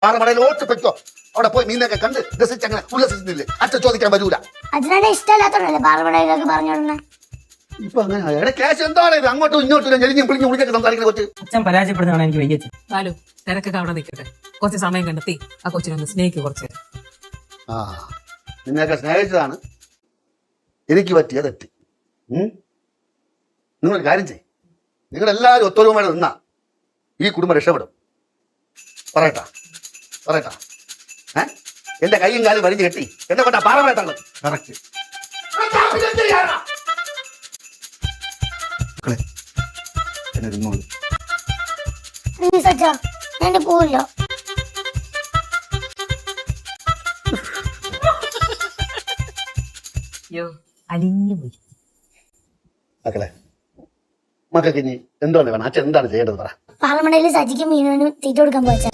പാറമടയിലോട്ട് പൊയ്ക്കോ. അവിടെ പോയി മീനൊക്കെ കണ്ട് രസിച്ച് അങ്ങനെ ഉല്ലസിച്ചില്ലേ? അച്ഛൻ ചോദിക്കാൻ വരൂല. അച്ഛനെ ഇഷ്ടമല്ലാത്തോണ്ടല്ലേ പാറമടയിലേക്ക് പറഞ്ഞു. ഇപ്പൊ അങ്ങനെ ക്യാഷ് എന്താണ് ഇത്? അങ്ങോട്ടും ഇങ്ങോട്ടും ഞെളിഞ്ഞും പിളിഞ്ഞും വിളിച്ചൊക്കെ സംസാരിക്കുന്ന കൊച്ച്. അച്ഛൻ പരാജയപ്പെടുന്നതാണ് എനിക്ക് വയ്യച്ച്. ബാലു, തിരക്കൊക്കെ അവിടെ നിൽക്കട്ടെ. കുറച്ച് സമയം കണ്ടെത്തി ആ കൊച്ചിനൊന്ന് സ്നേഹിക്കും കുറച്ച്. ആ, നിന്നെയൊക്കെ സ്നേഹിച്ചതാണ് എനിക്ക് പറ്റിയ തെറ്റ്. നിങ്ങളൊരു കാര്യം ചെയ്യും, നിങ്ങളെല്ലാവരും ഒത്തൊരുമയോടെ നിന്നാ ഈ കുടുംബം രക്ഷപ്പെടും. പറയട്ടാ പറയട്ടാ. എന്റെ കൈയും കാലും വലിഞ്ഞു കെട്ടി എന്നെ കൊണ്ടാ പാറമേട്ടാണ്. കറക്റ്റ്. പ്ലീസ് അച്ഛാ, ഞാൻ പോവില്ല. അയ്യോ, അലിഞ്ഞു പോയി. മക്കളെ, മക്കൾക്ക് ഇനി എന്താണ് വേണം? അച്ഛൻ എന്താണ് ചെയ്യേണ്ടത് പറ. പാറമടയിൽ സജിക്കും മീനുവിനും തീറ്റ കൊടുക്കാൻ പോയച്ചാ.